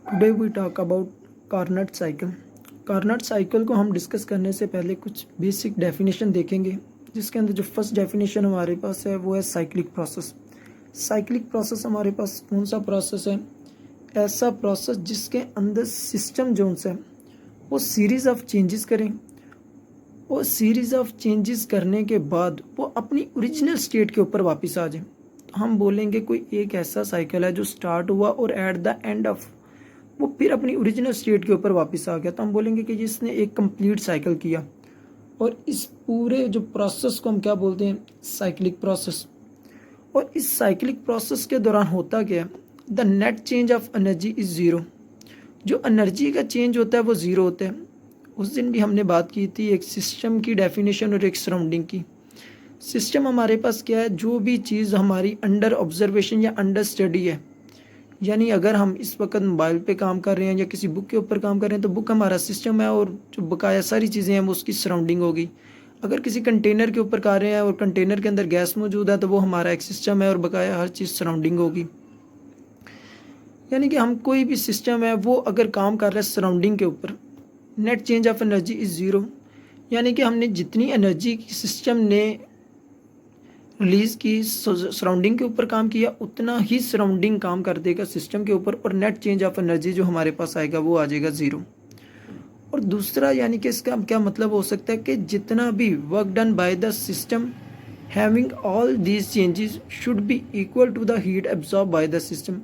Today we talk about Carnot cycle. Carnot cycle को हम discuss करने से पहले कुछ बेसिक डेफिनेशन देखेंगे, जिसके अंदर जो फर्स्ट डेफिनेशन हमारे पास है वो है साइक्लिक प्रोसेस। साइक्लिक प्रोसेस हमारे पास कौन सा प्रोसेस है? ऐसा प्रोसेस जिसके अंदर सिस्टम जो है वो सीरीज ऑफ चेंजेस करें और सीरीज ऑफ चेंजेस करने के बाद वो अपनी ओरिजिनल स्टेट के ऊपर वापस आ जाए। तो हम बोलेंगे कोई एक ऐसा साइकिल है जो स्टार्ट हुआ और एट द एंड ऑफ वो फिर अपनी ओरिजिनल स्टेट के ऊपर वापस आ गया, तो हम बोलेंगे कि जिसने एक कंप्लीट साइकिल किया। और इस पूरे जो प्रोसेस को हम क्या बोलते हैं? Cyclic process. और इस साइक्लिक प्रोसेस के दौरान होता क्या है? The net change of energy is zero. जो एनर्जी का चेंज होता है वो ज़ीरो होता है। उस दिन भी हमने बात की थी एक सिस्टम की डेफिनेशन और एक सराउंडिंग की। सिस्टम हमारे पास क्या है? जो भी चीज़ हमारी अंडर ऑब्जर्वेशन या अंडर स्टडी है, यानी अगर हम इस वक्त मोबाइल पे काम कर रहे हैं या किसी बुक के ऊपर काम कर रहे हैं तो बुक हमारा सिस्टम है और जो बकाया सारी चीज़ें हैं वो उसकी सराउंडिंग होगी। अगर किसी कंटेनर के ऊपर कर रहे हैं और कंटेनर के अंदर गैस मौजूद है तो वो हमारा एक सिस्टम है और बकाया हर चीज़ सराउंडिंग होगी। यानी कि हम कोई भी सिस्टम है वो अगर काम कर रहे हैं सराउंडिंग के ऊपर, net change of energy is zero. यानी कि हमने जितनी एनर्जी सिस्टम ने रिलीज़ की सराउंडिंग के ऊपर काम किया, उतना ही सराउंडिंग काम कर देगा सिस्टम के ऊपर और नेट चेंज ऑफ एनर्जी जो हमारे पास आएगा वो आ जाएगा ज़ीरो। और दूसरा यानी कि इसका क्या मतलब हो सकता है कि जितना भी work done by the system having all these changes should be equal to the heat absorb by the system.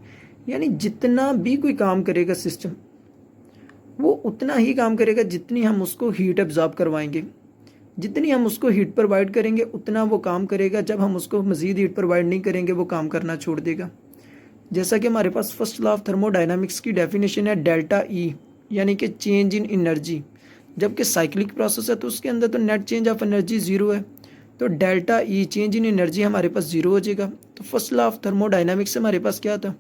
यानी जितना भी कोई काम करेगा सिस्टम, वो उतना ही काम करेगा जितनी हम उसको हीट एब्जॉर्ब करवाएंगे। जितनी हम उसको हीट प्रोवाइड करेंगे उतना वो काम करेगा। जब हम उसको मज़ीद हीट प्रोवाइड नहीं करेंगे वो काम करना छोड़ देगा। जैसा कि हमारे पास फर्स्ट लॉ ऑफ थर्मोडायनामिक्स की डेफिनेशन है डेल्टा ई, यानी कि चेंज इन एनर्जी। जबकि साइक्लिक प्रोसेस है तो उसके अंदर तो net change of energy zero है, तो delta E change in energy हमारे पास ज़ीरो हो जाएगा। तो फर्स्ट लॉ ऑफ थर्मोडायनामिक्स से हमारे पास क्या था?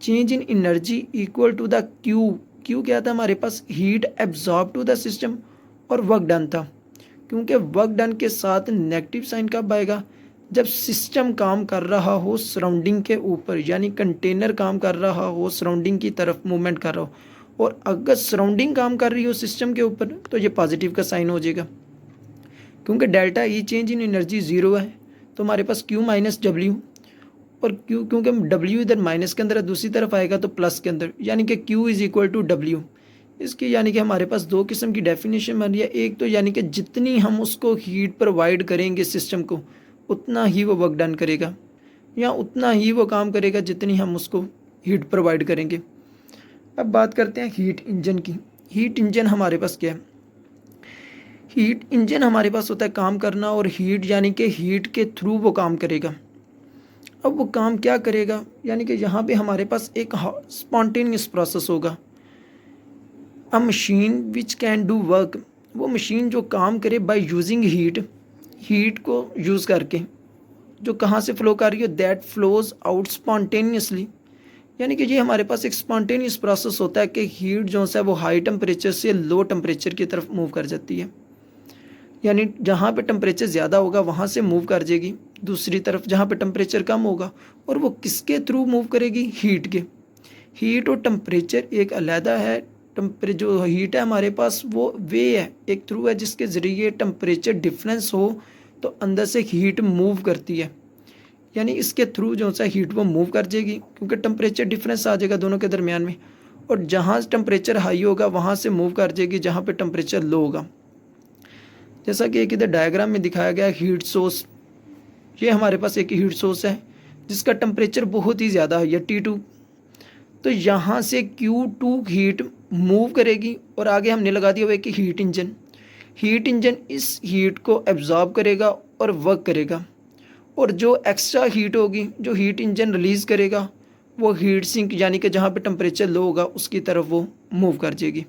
Change in energy equal to the Q. Q क्या था हमारे पास? Heat absorb to the system और वर्क डन था। क्योंकि वर्क डन के साथ नेगेटिव साइन कब आएगा? जब सिस्टम काम कर रहा हो सराउंडिंग के ऊपर, यानी कंटेनर काम कर रहा हो सराउंडिंग की तरफ मूवमेंट कर रहा हो। और अगर सराउंडिंग काम कर रही हो सिस्टम के ऊपर तो ये पॉजिटिव का साइन हो जाएगा, क्योंकि delta E change in energy zero है। तो हमारे पास क्यू माइनस डब्ल्यू, और क्यू क्योंकि डब्ल्यू इधर माइनस के अंदर है दूसरी तरफ आएगा तो प्लस के अंदर, यानी कि Q is equal to W. इसकी यानी कि हमारे पास दो किस्म की डेफिनेशन बन रही है। एक तो यानी कि जितनी हम उसको हीट प्रोवाइड करेंगे सिस्टम को उतना ही वो वर्क डन करेगा, या उतना ही वो काम करेगा जितनी हम उसको हीट प्रोवाइड करेंगे। अब बात करते हैं हीट इंजन की। हीट इंजन हमारे पास क्या है? हीट इंजन हमारे पास होता है काम करना, और हीट यानी कि हीट के थ्रू वो काम करेगा। अब वो काम क्या करेगा? यानी कि यहाँ पे हमारे पास एक स्पॉन्टेनियस प्रोसेस होगा। अ machine which can do work, वो मशीन जो काम करे बाय यूजिंग हीट, हीट को यूज़ करके, जो कहाँ से फ्लो कर रही है? That flows out spontaneously. यानी कि ये हमारे पास एक स्पॉन्टेनियस प्रोसेस होता है कि हीट जो है वो हाई टेम्परेचर से लो टेम्परेचर की तरफ मूव कर जाती है। यानी जहाँ पे टेम्परेचर ज़्यादा होगा वहाँ से मूव कर जाएगी दूसरी तरफ जहाँ पे टेम्परेचर कम होगा। और वो किसके थ्रू मूव करेगी? हीट के। हीट और टेम्परेचर एक अलहदा है। जो हीट है हमारे पास वो वे है, एक थ्रू है जिसके ज़रिए टेम्परेचर डिफरेंस हो तो अंदर से हीट मूव करती है। यानी इसके थ्रू जो सा हीट वो मूव कर जाएगी, क्योंकि टेम्परेचर डिफरेंस आ जाएगा दोनों के दरमियान में। और जहाँ टेम्परेचर हाई होगा वहाँ से मूव कर जाएगी जहाँ पे टेम्परेचर लो होगा। जैसा कि एक इधर डायग्राम में दिखाया गया हीट सोर्स, ये हमारे पास एक हीट सोर्स है जिसका टेम्परेचर बहुत ही ज़्यादा है, या T2। तो यहाँ से Q2 हीट मूव करेगी और आगे हमने लगा दिया हुआ है कि हीट इंजन। हीट इंजन इस हीट को एब्जॉर्ब करेगा और वर्क करेगा, और जो एक्स्ट्रा हीट होगी जो हीट इंजन रिलीज़ करेगा वो हीट सिंक, यानी कि जहाँ पे टेम्परेचर लो होगा उसकी तरफ वो मूव कर जाएगी।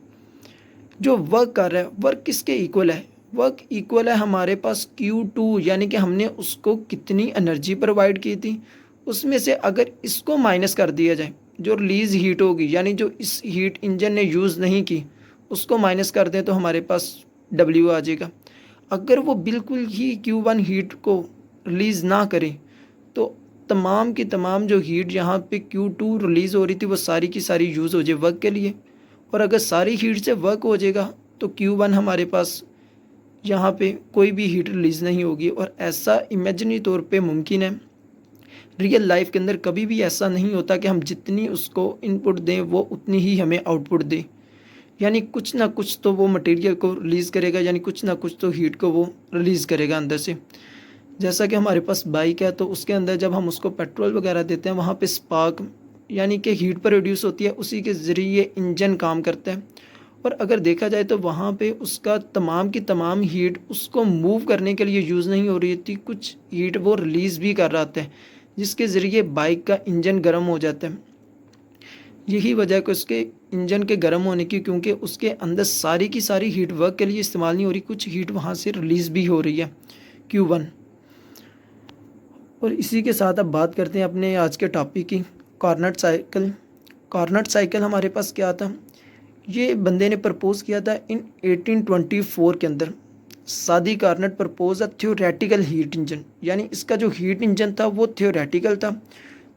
जो वर्क कर रहा है, वर्क किसके इक्वल है? वर्क इक्वल है हमारे पास Q2, यानी कि हमने उसको कितनी एनर्जी प्रोवाइड की थी उसमें से अगर इसको माइनस कर दिया जाए, जो रिलीज हीट होगी यानी जो इस हीट इंजन ने यूज़ नहीं की उसको माइनस कर दें तो हमारे पास W आ जाएगा। अगर वो बिल्कुल ही Q1 हीट को रिलीज़ ना करें तो तमाम की तमाम जो हीट यहाँ पे Q2 रिलीज़ हो रही थी वो सारी की सारी यूज़ हो जाए वर्क के लिए, और अगर सारी हीट से वर्क हो जाएगा तो Q1 हमारे पास यहाँ पे कोई भी हीट रिलीज़ नहीं होगी। और ऐसा इमेजिनरी तौर पे मुमकिन है, रियल लाइफ के अंदर कभी भी ऐसा नहीं होता कि हम जितनी उसको इनपुट दें वो उतनी ही हमें आउटपुट दे, यानी कुछ ना कुछ तो वो मटेरियल को रिलीज़ करेगा, यानी कुछ ना कुछ तो हीट को वो रिलीज़ करेगा अंदर से। जैसा कि हमारे पास बाइक है तो उसके अंदर जब हम उसको पेट्रोल वगैरह देते हैं वहाँ पे स्पार्क यानी कि हीट प्रोड्यूस होती है, उसी के ज़रिए इंजन काम करता है। और अगर देखा जाए तो वहाँ पे उसका तमाम की तमाम हीट उसको मूव करने के लिए यूज़ नहीं हो रही थी, कुछ हीट वो रिलीज़ भी कर रहा था, जिसके ज़रिए बाइक का इंजन गर्म हो जाता है। यही वजह है कि उसके इंजन के गर्म होने की, क्योंकि उसके अंदर सारी की सारी हीट वर्क के लिए इस्तेमाल नहीं हो रही, कुछ हीट वहाँ से रिलीज़ भी हो रही है Q1। और इसी के साथ अब बात करते हैं अपने आज के टॉपिक की, कार्नट साइकिल। कार्नट साइकिल हमारे पास क्या था, ये बंदे ने प्रपोज़ किया था इन 1824 के अंदर। सादी Carnot propose a theoretical heat engine, यानी इसका जो हीट इंजन था वो थ्योरेटिकल था।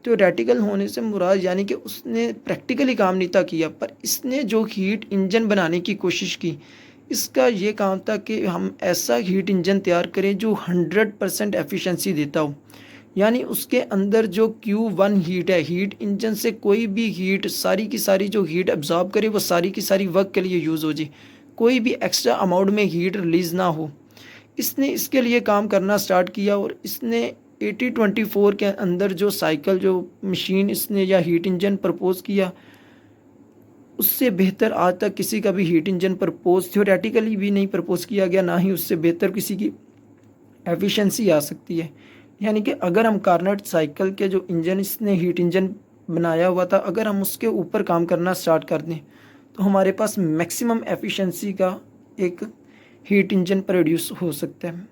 थ्योरेटिकल होने से मुराद यानी कि उसने प्रैक्टिकली काम नहीं था किया, पर इसने जो हीट इंजन बनाने की कोशिश की, इसका ये काम था कि हम ऐसा हीट इंजन तैयार करें जो 100% एफिशिएंसी देता हो, यानी उसके अंदर जो Q1 हीट है, हीट इंजन से कोई भी हीट सारी की सारी जो हीट एब्जॉर्ब करे वो सारी की सारी वर्क के लिए यूज़ हो जाए, कोई भी एक्स्ट्रा अमाउंट में हीट रिलीज़ ना हो। इसने इसके लिए काम करना स्टार्ट किया और इसने 1824 के अंदर जो साइकिल जो मशीन इसने या हीट इंजन प्रपोज किया, उससे बेहतर आज तक किसी का भी हीट इंजन प्रपोज थ्योरेटिकली भी नहीं प्रपोज किया गया, ना ही उससे बेहतर किसी की एफिशिएंसी आ सकती है। यानी कि अगर हम कार्नट साइकिल के जो इंजन इसने हीट इंजन बनाया हुआ था, अगर हम उसके ऊपर काम करना स्टार्ट कर दें तो हमारे पास मैक्सिमम एफिशिएंसी का एक हीट इंजन प्रोड्यूस हो सकता है।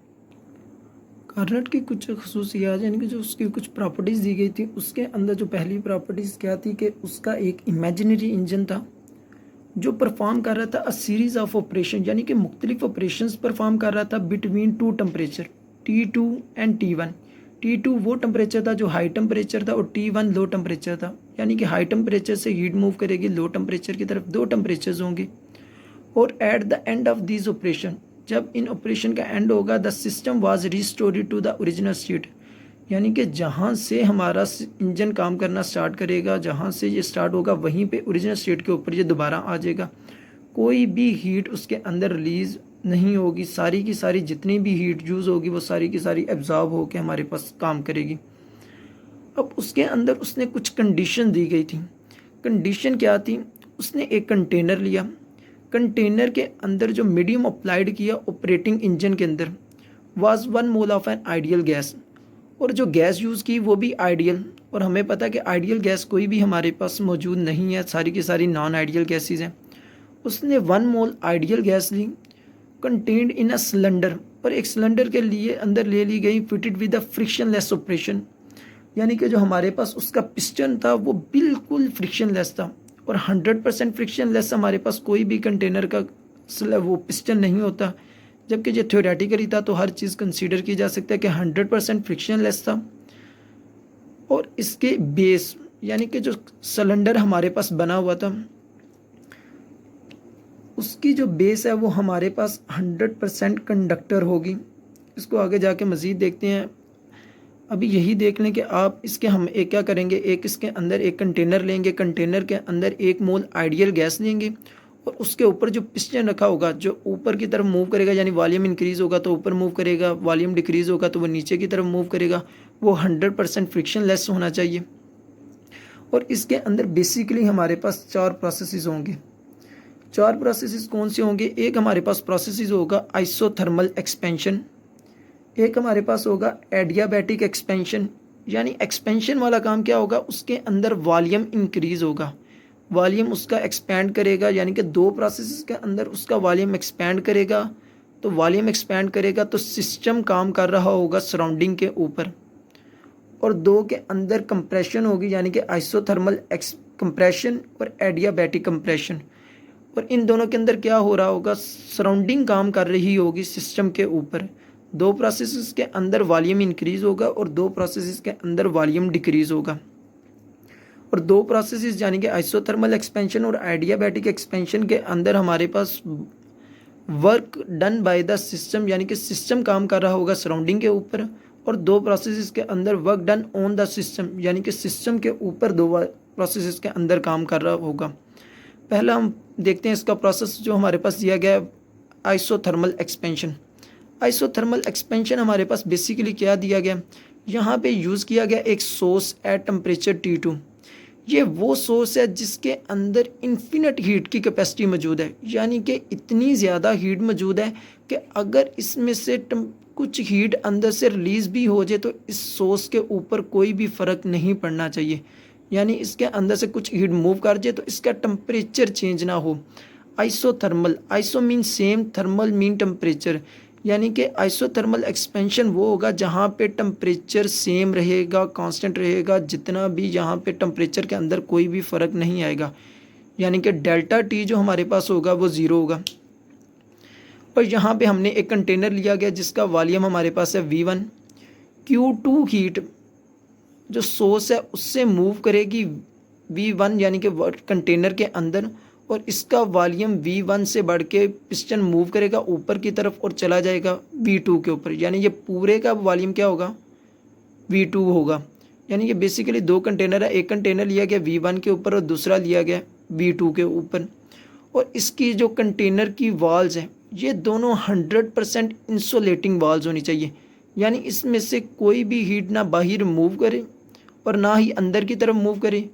कार्नट की कुछ खसूसियात यानी कि जो उसकी कुछ प्रॉपर्टीज़ दी गई थी, उसके अंदर जो पहली प्रॉपर्टीज़ क्या थी कि उसका एक इमेजिनरी इंजन था जो परफॉर्म कर रहा था अ सीरीज़ ऑफ ऑपरेशन, यानी कि मुख्तलिफ ऑपरेशंस परफॉर्म कर रहा था between two temperature T2 and T1। T2 वो टेम्परेचर था जो हाई टेम्परेचर था और T1 लो टेम्परेचर था, यानी कि हाई टेम्परेचर से हीट मूव करेगी लो टेम्परेचर की तरफ, दो टेम्परेचर्स होंगे। और at the end of this operation, जब इन ऑपरेशन का एंड होगा, the system was restored to the original state, यानी कि जहाँ से हमारा इंजन काम करना स्टार्ट करेगा, जहाँ से ये स्टार्ट होगा वहीं पे ओरिजिनल स्टेट के ऊपर ये दोबारा आ जाएगा, कोई भी हीट उसके अंदर रिलीज़ नहीं होगी, सारी की सारी जितनी भी हीट यूज़ होगी वो सारी की सारी एब्जॉर्ब होकर हमारे पास काम करेगी। अब उसके अंदर उसने कुछ कंडीशन दी गई थी। कंडीशन क्या थी, उसने एक कंटेनर लिया, कंटेनर के अंदर जो मीडियम अप्लाइड किया ऑपरेटिंग इंजन के अंदर was 1 mole of an ideal gas, और जो गैस यूज़ की वो भी आइडियल, और हमें पता है कि आइडियल गैस कोई भी हमारे पास मौजूद नहीं है, सारी की सारी नॉन आइडियल गैसेस हैं। उसने 1 मोल आइडियल गैस ली, कंटेन्ड इन अ सिलेंडर, और एक सिलेंडर के लिए अंदर ले ली गई, fitted with a frictionless operation, यानी कि जो हमारे पास उसका पिस्टन था वो बिल्कुल फ्रिक्शनलेस था, और 100% फ्रिक्शनलेस हमारे पास कोई भी कंटेनर का वो पिस्टन नहीं होता, जबकि जो थ्योरेटिकली था तो हर चीज़ कंसीडर की जा सकता है कि 100% फ्रिक्शनलेस था। और इसके बेस यानी कि जो सिलेंडर हमारे पास बना हुआ था, उसकी जो बेस है वो हमारे पास 100% कंडक्टर होगी। इसको आगे जाके मज़ीद देखते हैं। अभी यही देख लें कि आप इसके हम एक क्या करेंगे, एक इसके अंदर एक कंटेनर लेंगे, कंटेनर के अंदर 1 मोल आइडियल गैस लेंगे, और उसके ऊपर जो पिस्टन रखा होगा जो ऊपर की तरफ मूव करेगा, यानी वॉल्यूम इंक्रीज़ होगा तो ऊपर मूव करेगा, वॉल्यूम डिक्रीज़ होगा तो वो नीचे की तरफ मूव करेगा, वो 100% फ्रिक्शनलेस होना चाहिए। और इसके अंदर बेसिकली हमारे पास 4 प्रोसेसेस होंगे। 4 प्रोसेसेस कौन से होंगे, एक हमारे पास प्रोसेसेस होगा आइसोथर्मल एक्सपेंशन, एक हमारे पास होगा एडियाबैटिक एक्सपेंशन, यानी एक्सपेंशन वाला काम क्या होगा, उसके अंदर वॉल्यूम इंक्रीज़ होगा, वॉल्यूम उसका एक्सपैंड करेगा, यानी कि 2 प्रोसेस के अंदर उसका वॉल्यूम एक्सपैंड करेगा, तो वॉल्यूम एक्सपैंड करेगा तो सिस्टम काम कर रहा होगा सराउंडिंग के ऊपर। और 2 के अंदर कंप्रेशन होगी, यानी कि आइसोथर्मल कंप्रेशन और एडियाबैटिक कंप्रेशन, और इन दोनों के अंदर क्या हो रहा होगा, सराउंडिंग काम कर रही होगी सिस्टम के ऊपर, दो प्रोसेसेस के अंदर वॉल्यूम इंक्रीज होगा और दो प्रोसेसेस के अंदर वॉल्यूम डिक्रीज होगा। और दो प्रोसेसेस यानी कि आइसोथर्मल एक्सपेंशन और एडियाबैटिक एक्सपेंशन के अंदर हमारे पास work done by the system यानी कि सिस्टम काम कर रहा होगा सराउंडिंग के ऊपर, और दो प्रोसेसेस के अंदर work done on the system यानी कि सिस्टम के ऊपर दो प्रोसेसेस के अंदर काम कर रहा होगा। पहला हम देखते हैं इसका प्रोसेस जो हमारे पास दिया गया है, आइसोथर्मल एक्सपेंशन। आइसोथर्मल एक्सपेंशन हमारे पास बेसिकली क्या दिया गया, यहाँ पे यूज़ किया गया एक सोर्स एट टेम्परेचर T2। ये वो सोर्स है जिसके अंदर इन्फिनिट हीट की कैपेसिटी मौजूद है, यानी कि इतनी ज़्यादा हीट मौजूद है कि अगर इसमें से कुछ हीट अंदर से रिलीज़ भी हो जाए तो इस सोर्स के ऊपर कोई भी फ़र्क नहीं पड़ना चाहिए। यानी इसके अंदर से कुछ हीट मूव कर जाए तो इसका टेम्परेचर चेंज ना हो। Isothermal, iso mean same, thermal mean temperature, यानी कि आइसोथर्मल एक्सपेंशन वो होगा जहाँ पे टेम्परेचर सेम रहेगा, कांस्टेंट रहेगा, जितना भी यहाँ पे टेम्परेचर के अंदर कोई भी फ़र्क नहीं आएगा, यानी कि डेल्टा टी जो हमारे पास होगा वो ज़ीरो होगा। और यहाँ पे हमने एक कंटेनर लिया गया जिसका वॉल्यूम हमारे पास है V1। Q2 हीट जो सोर्स है उससे मूव करेगी V1 यानी कि कंटेनर के अंदर, और इसका वॉल्यूम V1 से बढ़ के पिस्टन मूव करेगा ऊपर की तरफ और चला जाएगा V2 के ऊपर, यानी ये पूरे का वॉल्यूम क्या होगा, V2 होगा। यानी ये बेसिकली दो कंटेनर है, एक कंटेनर लिया गया V1 के ऊपर और दूसरा लिया गया V2 के ऊपर। और इसकी जो कंटेनर की वॉल्स हैं ये दोनों 100% इंसुलेटिंग वॉल्स होनी चाहिए, यानी इसमें से कोई भी हीट ना बाहर मूव करे और ना ही अंदर की तरफ मूव करे,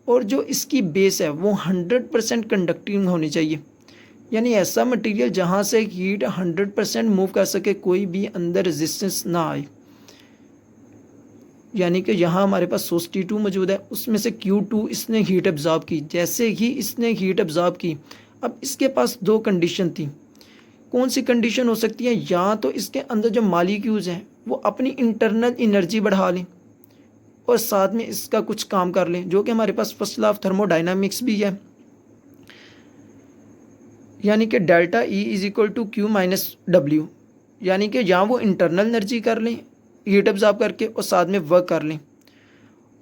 और जो इसकी बेस है वो 100% कंडक्टिंग होनी चाहिए, यानी ऐसा मटेरियल जहाँ से हीट 100% मूव कर सके, कोई भी अंदर रेजिस्टेंस ना आए। यानी कि यहाँ हमारे पास सोर्स T2 मौजूद है, उसमें से Q2 इसने हीट एब्जॉर्ब की। जैसे ही इसने हीट एब्जॉर्ब की, अब इसके पास दो कंडीशन थी। कौन सी कंडीशन हो सकती है, या तो इसके अंदर जो मॉलिक्यूल्स हैं वो अपनी इंटरनल एनर्जी बढ़ा लें और साथ में इसका कुछ काम कर लें, जो कि हमारे पास फर्स्ट लॉ ऑफ थर्मोडायनामिक्स भी है, यानी कि delta E is equal to Q minus W, यानी कि या वो इंटरनल एनर्जी कर लें हीट एब्जॉर्ब करके और साथ में वर्क कर लें।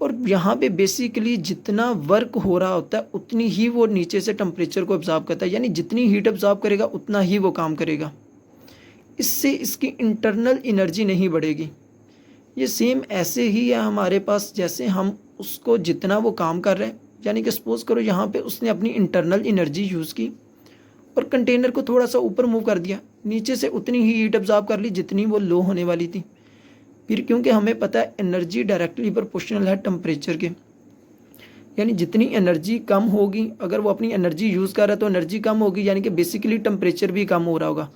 और यहाँ पे बेसिकली जितना वर्क हो रहा होता है उतनी ही वो नीचे से टेम्परेचर को एब्जॉर्ब करता है, यानी जितनी हीट एब्जॉर्ब करेगा उतना ही वो काम करेगा, इससे इसकी इंटरनल एनर्जी नहीं बढ़ेगी। ये सेम ऐसे ही है हमारे पास, जैसे हम उसको जितना वो काम कर रहे हैं, यानी कि सपोज करो यहाँ पे उसने अपनी इंटरनल एनर्जी यूज़ की और कंटेनर को थोड़ा सा ऊपर मूव कर दिया, नीचे से उतनी ही हीट एब्जॉर्ब कर ली जितनी वो लो होने वाली थी। फिर क्योंकि हमें पता है एनर्जी डायरेक्टली प्रोपोर्शनल है टेम्परेचर के, यानी जितनी एनर्जी कम होगी, अगर वो अपनी एनर्जी यूज़ कर रहा है तो एनर्जी कम होगी, यानी कि बेसिकली टेम्परेचर भी कम हो रहा होगा,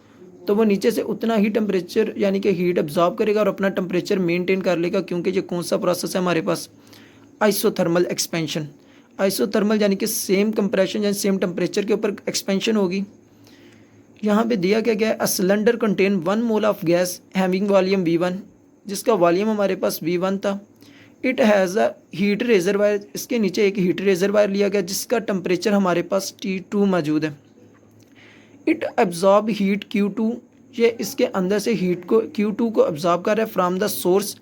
तो वो नीचे से उतना ही टेम्परेचर यानी कि हीट एब्जॉर्ब करेगा और अपना टेम्परेचर मेंटेन कर लेगा। क्योंकि ये कौन सा प्रोसेस है हमारे पास, आइसोथर्मल एक्सपेंशन। आइसोथर्मल यानी कि सेम कंप्रेशन यानी सेम टेम्परेचर के ऊपर एक्सपेंशन होगी। यहाँ पे दिया क्या गया है, a cylinder contain 1 mole of gas having volume V1, जिसका वॉल्यूम हमारे पास V1 था। It has a heat reservoir, इसके नीचे एक हीट रिजर्वायर लिया गया जिसका टेम्परेचर हमारे पास T2 मौजूद है। इट एब्जॉर्ब हीट Q2, ये इसके अंदर से हीट को Q2 को एब्जॉर्ब कर रहा है from the source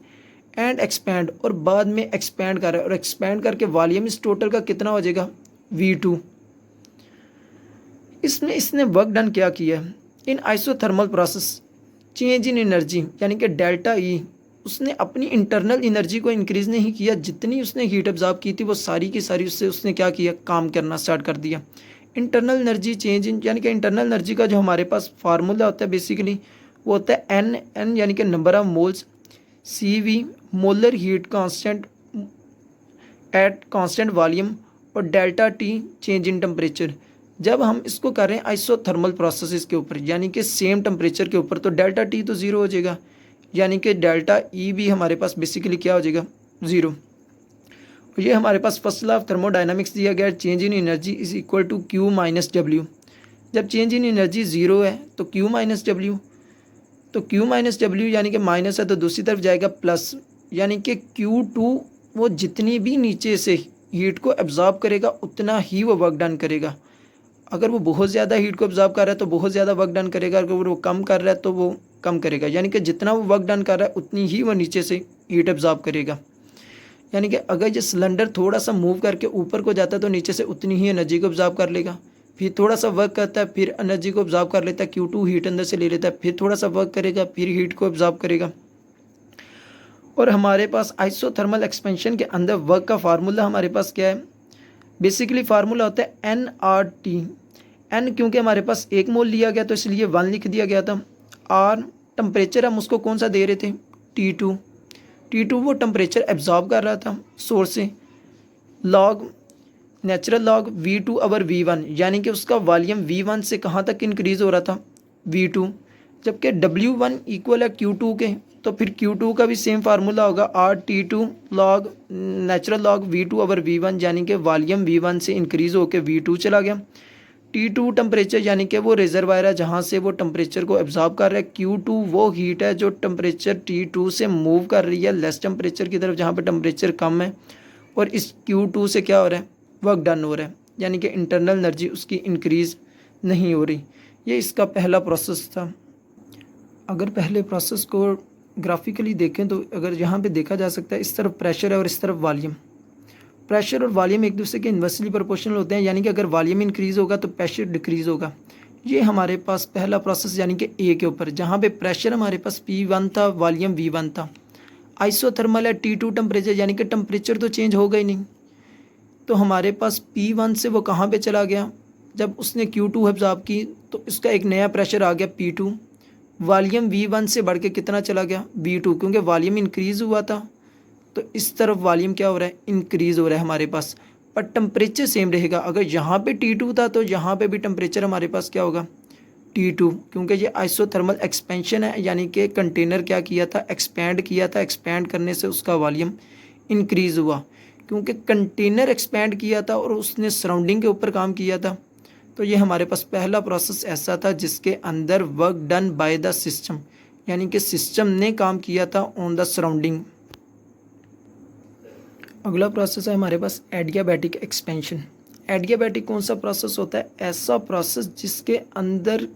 and expand, और बाद में एक्सपैंड कर रहा है, और एक्सपैंड करके वॉल्यूम इस टोटल का कितना हो जाएगा V2। इसमें इसने वर्क डन क्या किया है, in isothermal process change in energy, यानी कि डेल्टा E, उसने अपनी इंटरनल एनर्जी को इंक्रीज़ नहीं किया, जितनी उसने हीट एब्जॉर्ब की थी वो सारी की सारी उसने क्या किया, काम करना स्टार्ट कर दिया। इंटरनल एनर्जी चेंज इन, यानी कि इंटरनल एनर्जी का जो हमारे पास फार्मूला होता है बेसिकली वो होता है N यानी कि number of moles, CV molar heat constant at constant volume, और delta T change in temperature. जब हम इसको कर रहे हैं आइसोथर्मल प्रोसेसेस के ऊपर यानी कि सेम टेम्परेचर के ऊपर, तो डेल्टा T तो ज़ीरो हो जाएगा, यानी कि डेल्टा E भी हमारे पास बेसिकली क्या हो जाएगा, ज़ीरो। ये हमारे पास फर्स्ट लॉ ऑफ थर्मोडायनामिक्स दिया गया है, change in energy is equal to Q minus W। जब चेंज इन एनर्जी ज़ीरो है तो Q माइनस W, तो Q माइनस W यानी कि माइनस है तो दूसरी तरफ जाएगा प्लस, यानी कि Q2 वो जितनी भी नीचे से हीट को एब्जॉर्ब करेगा उतना ही वो वर्क डन करेगा। अगर वो बहुत ज़्यादा हीट को एब्जॉर्ब कर रहा है तो बहुत ज़्यादा वर्क डन करेगा, अगर वो कम कर रहा है तो वो कम करेगा, यानी कि जितना वो वर्क डन कर रहा है उतनी ही वो नीचे से हीट एब्जॉर्ब करेगा। यानी कि अगर ये सिलेंडर थोड़ा सा मूव करके ऊपर को जाता है तो नीचे से उतनी ही एनर्जी को ऑब्जॉर्ब कर लेगा, फिर थोड़ा सा वर्क करता है, फिर एनर्जी को ऑब्जॉर्ब कर लेता है, Q2 हीट अंदर से ले लेता है, फिर थोड़ा सा वर्क करेगा, फिर हीट को ऑब्जॉर्ब करेगा। और हमारे पास आइसोथर्मल एक्सपेंशन के अंदर वर्क का फार्मूला हमारे पास क्या है, बेसिकली फार्मूला होता है nRT। n क्योंकि हमारे पास 1 मोल लिया गया तो इसलिए 1 लिख दिया गया था। r टेम्परेचर हम उसको कौन सा दे रहे थे, T2 वो टेम्परेचर एब्जॉर्ब कर रहा था सोर्स से, log natural log V2 over V1, यानी कि उसका वॉल्यूम V1 से कहाँ तक इंक्रीज़ हो रहा था, V2, जबकि W1 इक्वल है Q2 के, तो फिर Q2 का भी सेम फार्मूला होगा RT2 log natural log V2 over V1, यानी कि वॉल्यूम V1 से इंक्रीज़ होकर V2 चला गया। T2 टेम्परेचर यानी कि वो रिजर्वायर है जहाँ से वो टेम्परेचर को एब्जॉर्ब कर रहा है। Q2 वो हीट है जो टेम्परेचर T2 से मूव कर रही है लेस टेम्परेचर की तरफ जहाँ पे टेम्परेचर कम है, और इस Q2 से क्या हो रहा है, वर्क डन हो रहा है, यानी कि इंटरनल एनर्जी उसकी इंक्रीज़ नहीं हो रही। ये इसका पहला प्रोसेस था। अगर पहले प्रोसेस को ग्राफिकली देखें तो अगर यहाँ पे देखा जा सकता है इस तरफ प्रेशर है और इस तरफ वॉल्यूम। प्रेशर और वॉल्यूम एक दूसरे के इन्वर्सली प्रोपोर्शनल होते हैं, यानी कि अगर वॉल्यूम इंक्रीज़ होगा तो प्रेशर डिक्रीज़ होगा। ये हमारे पास पहला प्रोसेस यानी कि ए के ऊपर, जहाँ पे प्रेशर हमारे पास P1 था, वॉल्यूम V1 था। आइसोथर्मल है T2 टेम्परेचर, यानी कि टेम्परेचर तो चेंज होगा ही नहीं, तो हमारे पास P1 से वो कहाँ पे चला गया, जब उसने Q2 एब्जॉर्ब की तो इसका एक नया प्रेशर आ गया P2। वॉल्यूम V1 से बढ़ के कितना चला गया, V2, क्योंकि वॉल्यूम इंक्रीज़ हुआ था तो इस तरफ वॉल्यूम क्या हो रहा है, इंक्रीज़ हो रहा है हमारे पास, पर टेम्परेचर सेम रहेगा। अगर यहाँ पे T2 था तो यहाँ पे भी टेम्परेचर हमारे पास क्या होगा, T2, क्योंकि ये आइसोथर्मल एक्सपेंशन है, यानी कि कंटेनर क्या किया था, एक्सपैंड किया था, एक्सपैंड करने से उसका वॉल्यूम इंक्रीज़ हुआ। क्योंकि कंटेनर एक्सपैंड किया था और उसने सराउंडिंग के ऊपर काम किया था, तो ये हमारे पास पहला प्रोसेस ऐसा था जिसके अंदर work done by the system, यानी कि सिस्टम ने काम किया था ऑन द सराउंडिंग। अगला प्रोसेस है हमारे पास एडियाबैटिक एक्सपेंशन। एडियाबैटिक कौन सा प्रोसेस होता है, ऐसा प्रोसेस जिसके अंदर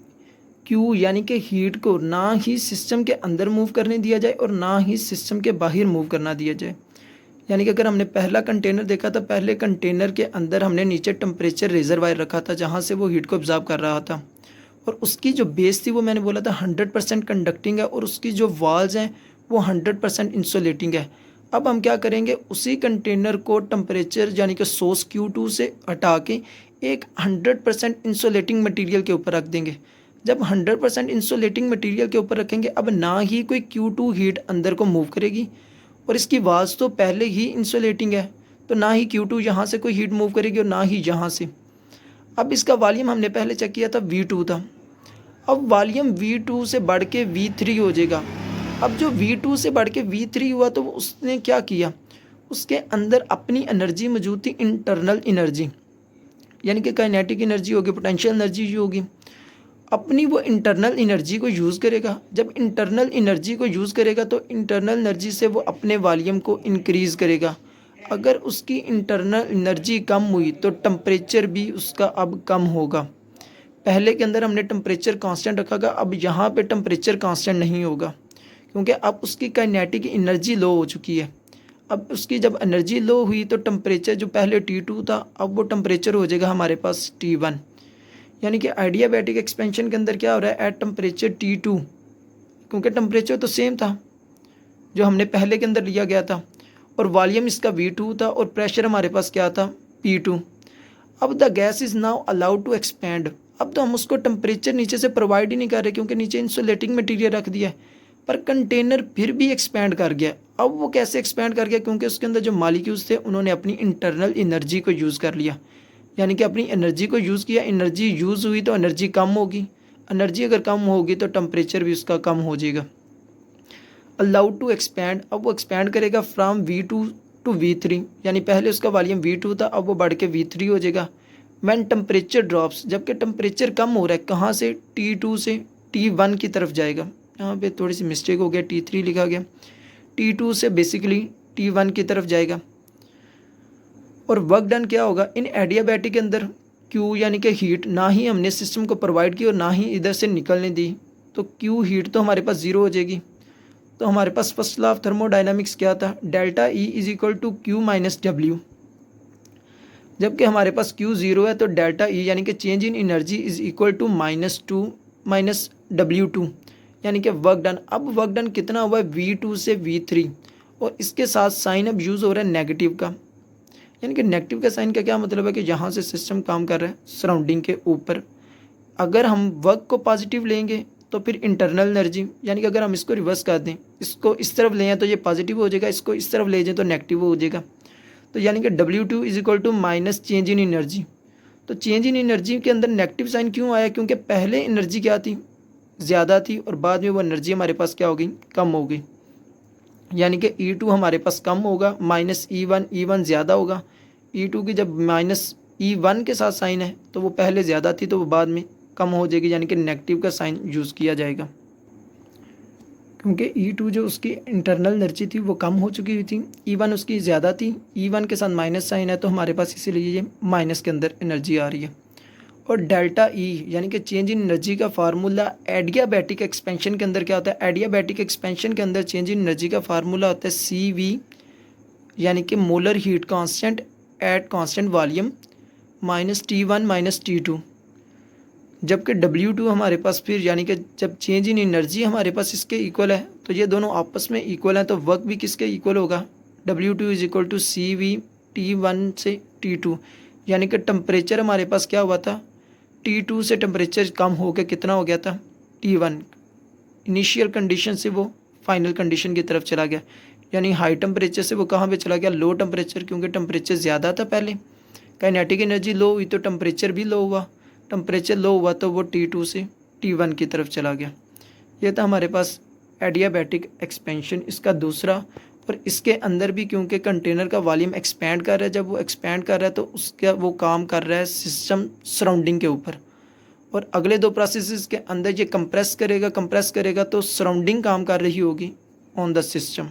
Q यानी कि हीट को ना ही सिस्टम के अंदर मूव करने दिया जाए और ना ही सिस्टम के बाहर मूव करना दिया जाए। यानी कि अगर हमने पहला कंटेनर देखा था, पहले कंटेनर के अंदर हमने नीचे टेम्परेचर रिजर्वायर रखा था जहाँ से वो हीट को ऑब्जॉर्ब कर रहा था, और उसकी जो बेस थी वो मैंने बोला था 100% कंडक्टिंग है, और उसकी जो वॉल्स हैं वो 100% इंसुलेटिंग है। अब हम क्या करेंगे, उसी कंटेनर को टेम्परेचर यानी कि सोर्स Q2 से हटा के एक 100% इंसुलेटिंग मटेरियल के ऊपर रख देंगे। जब 100% इंसुलेटिंग मटेरियल के ऊपर रखेंगे, अब ना ही कोई Q2 हीट अंदर को मूव करेगी, और इसकी वाल्स तो पहले ही इंसुलेटिंग है, तो ना ही Q2 यहाँ से कोई हीट मूव करेगी और ना ही यहाँ से। अब इसका वॉल्यूम हमने पहले चेक किया था V2 था, अब वॉल्यूम V2 से बढ़ के V3 हो जाएगा। अब जो V2 से बढ़ के V3 हुआ तो उसने क्या किया, उसके अंदर अपनी एनर्जी मौजूद थी, इंटरनल एनर्जी, यानी कि काइनेटिक एनर्जी होगी, पोटेंशियल एनर्जी होगी, अपनी वो इंटरनल एनर्जी को यूज़ करेगा। जब इंटरनल एनर्जी को यूज़ करेगा तो इंटरनल एनर्जी से वो अपने वॉल्यूम को इंक्रीज़ करेगा। अगर उसकी इंटरनल एनर्जी कम हुई तो टेम्परेचर भी उसका अब कम होगा। पहले के अंदर हमने टेम्परेचर कांस्टेंट रखा था, अब यहाँ पे टेम्परेचर कांस्टेंट नहीं होगा, क्योंकि अब उसकी काइनेटिक एनर्जी लो हो चुकी है। अब उसकी जब एनर्जी लो हुई तो टेम्परेचर जो पहले T2 था अब वो टेम्परेचर हो जाएगा हमारे पास T1। यानी कि आइडियाबैटिक एक्सपेंशन के अंदर क्या हो रहा है, एट टेम्परेचर T2, क्योंकि टेम्परेचर तो सेम था जो हमने पहले के अंदर लिया गया था, और वॉल्यूम इसका V2 था और प्रेशर हमारे पास क्या था, P2। अब the gas is now allowed to expand. अब तो हम उसको टेम्परेचर नीचे से प्रोवाइड ही नहीं कर रहे, क्योंकि नीचे इंसुलेटिंग मटीरियल रख दिया है, पर कंटेनर फिर भी एक्सपैंड कर गया। अब वो कैसे एक्सपैंड कर गया, क्योंकि उसके अंदर जो मॉलिक्यूल्स थे उन्होंने अपनी इंटरनल एनर्जी को यूज़ कर लिया, यानी कि अपनी एनर्जी को यूज़ किया। एनर्जी यूज़ हुई तो एनर्जी कम होगी, एनर्जी अगर कम होगी तो टेम्परेचर भी उसका कम हो जाएगा। अलाउड टू एक्सपैंड, अब वो एक्सपैंड करेगा फ्राम V2 टू V3, यानी पहले उसका वॉल्यूम V2 था अब वो बढ़ के V3 हो जाएगा। व्हेन टेम्परेचर ड्रॉप्स, जबकि टेम्परेचर कम हो रहा है, कहाँ से, T2 से T1 की तरफ जाएगा। यहाँ पे थोड़ी सी मिस्टेक हो गया, T3 लिखा गया, T2 से बेसिकली T1 की तरफ जाएगा। और वर्क डन क्या होगा इन एडियाबैटिक के अंदर, Q यानी कि हीट ना ही हमने सिस्टम को प्रोवाइड की और ना ही इधर से निकलने दी, तो क्यू हीट तो हमारे पास ज़ीरो हो जाएगी। तो हमारे पास फर्स्ट लॉ ऑफ थर्मोडाइनमिक्स क्या था, delta E is equal to Q minus W. जबकि हमारे पास क्यू ज़ीरो है तो डेल्टा ई यानी कि change in energy is equal to -2 minus W2 यानी कि वर्क डन। अब वर्क डन कितना हुआ है, V2 से V3, और इसके साथ साइन अब यूज़ हो रहा है नेगेटिव का। यानी कि नेगेटिव का साइन का क्या मतलब है कि यहाँ से सिस्टम काम कर रहा है सराउंडिंग के ऊपर। अगर हम वर्क को पॉजिटिव लेंगे तो फिर इंटरनल एनर्जी, यानी कि अगर हम इसको रिवर्स कर दें, इसको इस तरफ ले जाएं तो ये पॉजिटिव हो जाएगा, इसको इस तरफ ले जाएं तो नेगेटिव हो जाएगा। तो यानी कि W2 is equal to minus change in energy. तो चेंज इन एनर्जी के अंदर नेगेटिव साइन क्यों आया, क्योंकि पहले एनर्जी क्या थी, ज़्यादा थी, और बाद में वो एनर्जी हमारे पास क्या हो गई, कम हो गई। यानी कि E2 हमारे पास कम होगा, माइनस E1 ज़्यादा होगा। E2 की जब माइनस E1 के साथ साइन है तो वो पहले ज़्यादा थी तो वो बाद में कम हो जाएगी, यानी कि नेगेटिव का साइन यूज़ किया जाएगा। क्योंकि E2 जो उसकी इंटरनल एनर्जी थी वो कम हो चुकी हुई थी, E1 उसकी ज़्यादा थी, E1 के साथ माइनस साइन है तो हमारे पास इसीलिए ये माइनस के अंदर एनर्जी आ रही है। और डेल्टा ई यानी कि चेंज इन एनर्जी का फार्मूला एडियाबैटिक एक्सपेंशन के अंदर क्या होता है, एडियाबैटिक एक्सपेंशन के अंदर चेंज इन एनर्जी का फार्मूला होता है CV यानी कि molar heat constant at constant volume minus T1 minus T2। जबकि W2 हमारे पास फिर यानी कि जब चेंज इन एनर्जी हमारे पास इसके इक्वल है तो ये दोनों आपस में इक्वल हैं, तो वर्क भी किसके इक्वल होगा, W2 is equal to CV T1 से T2। यानी कि टेम्परेचर हमारे पास क्या हुआ था, T2 से टेम्परेचर कम हो के कितना हो गया था, T1। इनिशियल कंडीशन से वो फाइनल कंडीशन की तरफ चला गया, यानी हाई टेम्परेचर से वो कहाँ पे चला गया, लो टेम्परेचर, क्योंकि टेम्परेचर ज़्यादा था पहले। काइनेटिक एनर्जी लो हुई तो टेम्परेचर भी लो हुआ, टेम्परेचर लो हुआ तो वो T2 से T1 की तरफ चला गया। ये था हमारे पास एडियाबैटिक एक्सपेंशन, इसका दूसरा। और इसके अंदर भी क्योंकि कंटेनर का वॉल्यूम एक्सपैंड कर रहा है, जब वो एक्सपैंड कर रहा है तो उसका वो काम कर रहा है सिस्टम सराउंडिंग के ऊपर। और अगले दो प्रोसेसेस के अंदर ये कंप्रेस करेगा तो सराउंडिंग काम कर रही होगी ऑन द सिस्टम।